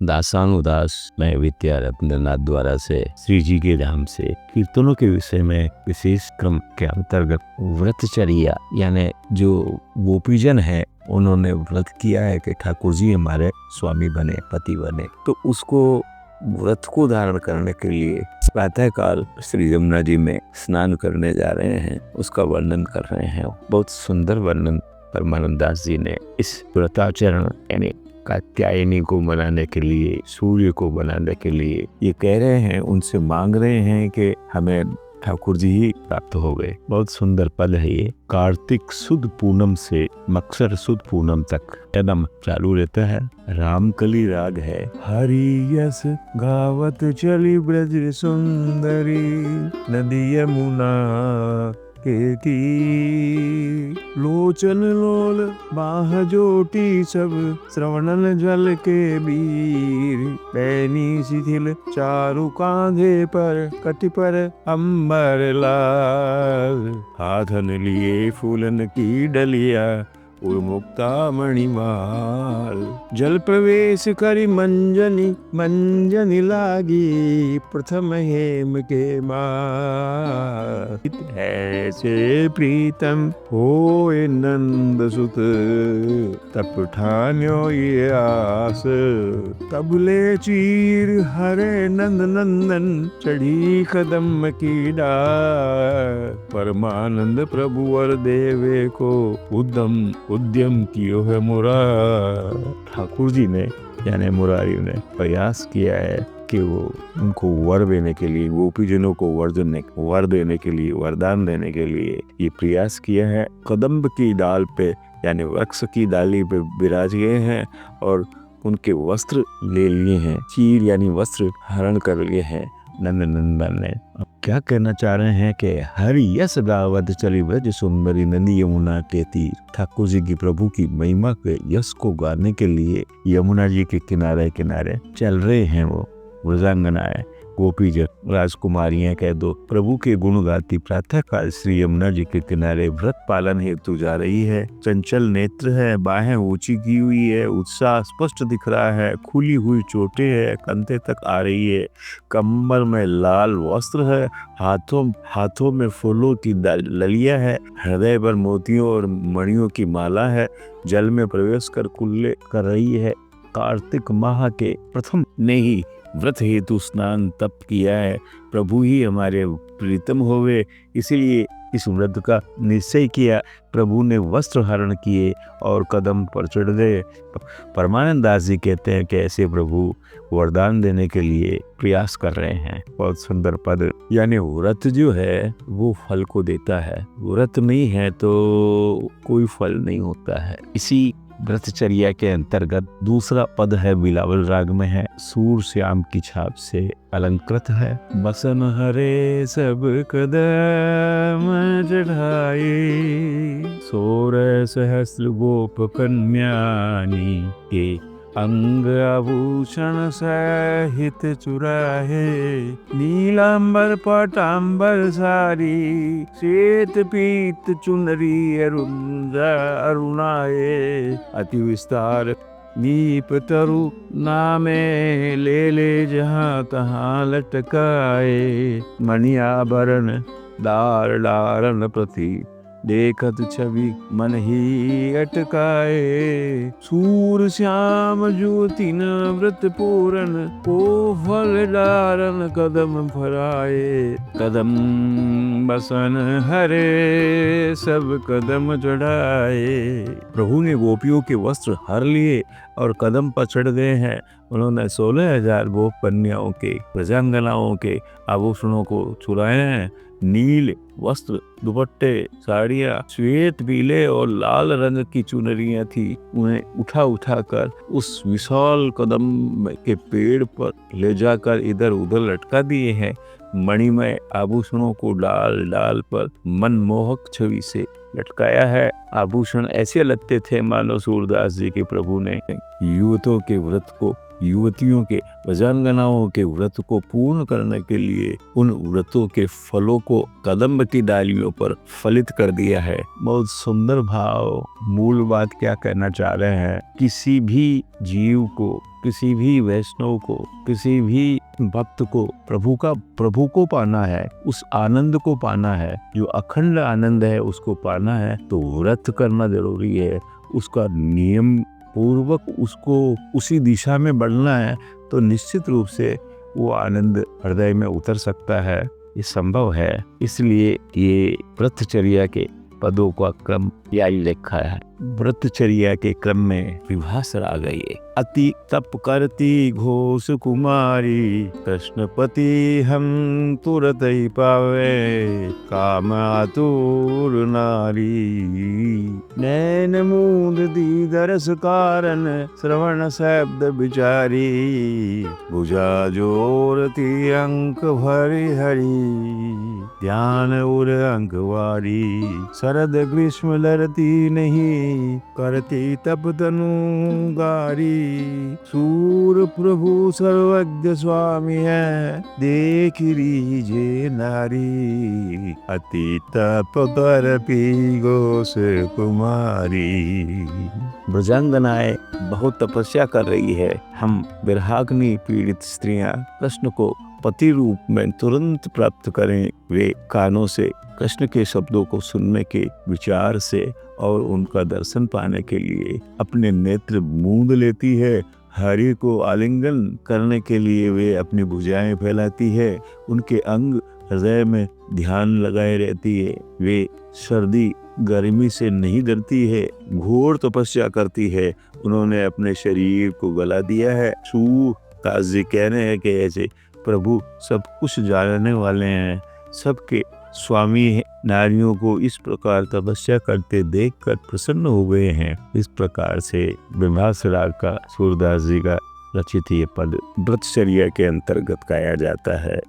दासानुदास मैं विद्यारत्ननाथ द्वारा से श्री जी के धाम से कीर्तनों के विषय में विशेष क्रम के अंतर्गत व्रतचर्या यानी जो गोपीजन है उन्होंने व्रत किया है कि ठाकुर जी हमारे स्वामी बने, पति बने, तो उसको व्रत को धारण करने के लिए प्रातःकाल श्री यमुना जी में स्नान करने जा रहे हैं, उसका वर्णन कर रहे हैं। बहुत सुंदर वर्णन परमानंद दास जी ने इस व्रताचरण यानी कात्यायनी को मनाने के लिए, सूर्य को बनाने के लिए ये कह रहे हैं, उनसे मांग रहे हैं कि हमें ठाकुर जी ही प्राप्त हो गए। बहुत सुंदर पद है ये। कार्तिक सुद पूनम से मक्सर सुद पूनम तक एकदम चालू रहता है। रामकली राग है। हरि यस गावत चली ब्रज सुंदरी नदी यमुना के तीर, लोचन लोल बाह जोटी सब श्रवणन जल के बीर, पैनी शिथिल चारु कांधे पर कटि पर अंबर लाल, हाथन लिए फूलन की डलिया उर्मुक्ता मणिमाल, जल प्रवेश करी मंजनी मंजनी लागी प्रथम हेम के माल, ऐसे प्रीतम होए नंद सुत तप ठान्यो ये आस, तब ले चीर हरे नंद नंदन चढ़ी कदम की डार, परमानंद प्रभु वर देवे को उद्यम कियो है मुरार। ठाकुर जी ने यानी मुरारी ने प्रयास किया है कि वो उनको वर देने के लिए, गोपीजनों को वर देने के लिए, वरदान देने के लिए ये प्रयास किया है। कदम्ब की डाल पे यानी वृक्ष की डाली पे विराज गए हैं और उनके वस्त्र ले लिए हैं, चीर यानी वस्त्र हरण कर लिए हैं नंद नंदन ने। अब क्या कहना चाह रहे हैं कि हरि यस गावत चली ब्रज सुंदरी नदी यमुना के तीर। ठाकुर जी की प्रभु की महिमा के यश को गाने के लिए यमुना जी के किनारे किनारे चल रहे हैं वो व्रजांगनाएं, गोपीजन, राजकुमारियां कह दो, प्रभु के गुण गाती प्रातःकाल श्री यमुना जी के किनारे व्रत पालन हेतु जा रही है। चंचल नेत्र है, बाहें ऊंची की हुई है, उत्साह स्पष्ट दिख रहा है, खुली हुई चोटें है, कंधे तक आ रही है, कमर में लाल वस्त्र है, हाथों में फूलों की ललिया है, हृदय पर मोतियों और मणियों की माला है, जल में प्रवेश कर कुल्ले कर रही है। कार्तिक माह के प्रथम ने ही व्रत हेतु स्नान तप किया है, प्रभु ही हमारे प्रीतम होवे, इसीलिए इस व्रत का निश्चय किया। प्रभु ने वस्त्र हरण किए और कदम पर चढ़ गए। परमानंद दास जी कहते हैं कि ऐसे प्रभु वरदान देने के लिए प्रयास कर रहे हैं। बहुत सुंदर पद। यानी व्रत जो है वो फल को देता है, व्रत नहीं है तो कोई फल नहीं होता है। इसी व्रतचर्या के अंतर्गत दूसरा पद है, बिलावल राग में है, सूर श्याम की छाप से अलंकृत है। बसन हरे सब कदम चढ़ाए, सोरह सहस्र गोप कन्यानी के अंग आभूषण सहित चुराहे, नीलांबर पटांबर सारी, श्वेत पीत चुनरी अरुणाए, अति विस्तार दीप तरु नामे, ले जहाँ तहाँ लटकाए, मणि आभरण डार डारन प्रति, देखत छवि मन ही अटकाए, सूर श्याम ज्योति न व्रत पूरन, को फल डारन कदम फराए, कदम बसन हरे सब कदम चढ़ाए। प्रभु ने गोपियों के वस्त्र हर लिए और कदम पर चढ़ गए हैं। उन्होंने 16,000 गोप कन्याओं के, प्रजांगनाओं के आभूषणों को चुराए हैं। नील वस्त्र, दुपट्टे, साड़ियाँ, श्वेत, पीले और लाल रंग की चुनरियां थी। उन्हें उठा कर उस विशाल कदम के पेड़ पर ले जाकर इधर उधर लटका दिए हैं। मणिमय आभूषणों को डाल डाल पर मनमोहक छवि से लटकाया है। आभूषण ऐसे लगते थे मानो सूरदास जी के प्रभु ने युवतों के व्रत को युवतियों के वजांगनाओं के व्रत को पूर्ण करने के लिए उन व्रतों के फलों को कदम्ब की डालियों पर फलित कर दिया है। बहुत सुंदर भाव। मूल बात क्या कहना चाह रहे हैं, किसी भी जीव को, किसी भी वैष्णव को, किसी भी भक्त को प्रभु को पाना है, उस आनंद को पाना है, जो अखंड आनंद है उसको पाना है, तो व्रत करना जरूरी है। उसका नियम पूर्वक उसको उसी दिशा में बढ़ना है, तो निश्चित रूप से वो आनंद हृदय में उतर सकता है। ये संभव है। इसलिए ये व्रतचर्या के पदों का क्रम यही लिखा है। व्रतचर्या के क्रम में विभास आ गई है। अति तप करती घोष कुमारी, कृष्णपति हम तुरत ही पावे, काम आतुर नारी। नैन मूंद दी दरस कारण, श्रवण शब्द विचारी, भुजा जोरती अंक भरी हरी, ध्यान उर अंकवारी। शरद ग्रीष्म लरती नहीं, करती तप तनु गारी। सूर प्रभु सर्वज्ञ स्वामी है, देख लीजे नारी। अति तप करती घोष कुमारी। ब्रजांगनाएं बहुत तपस्या कर रही है। हम विरहाग्नि पीड़ित स्त्रियां कृष्ण को पति रूप में तुरंत प्राप्त करें। वे कानों से कृष्ण के शब्दों को सुनने के विचार से और उनका दर्शन पाने के लिए अपने नेत्र मूंद लेती है। हरि को आलिंगन करने के लिए वे अपनी भुजाएं फैलाती है। उनके अंग हृदय में ध्यान लगाए रहती है। वे सर्दी गर्मी से नहीं डरती है, घोर तपस्या करती है। उन्होंने अपने शरीर को गला दिया है। सूरदास जी कह रहे हैं कि ऐसे प्रभु सब कुछ जानने वाले हैं, सबके स्वामी हैं। नारियों को इस प्रकार तपस्या करते देखकर प्रसन्न हो गए हैं। इस प्रकार से विभास राग का सूरदास जी का रचित ये पद व्रतचर्या के अंतर्गत गाया जाता है।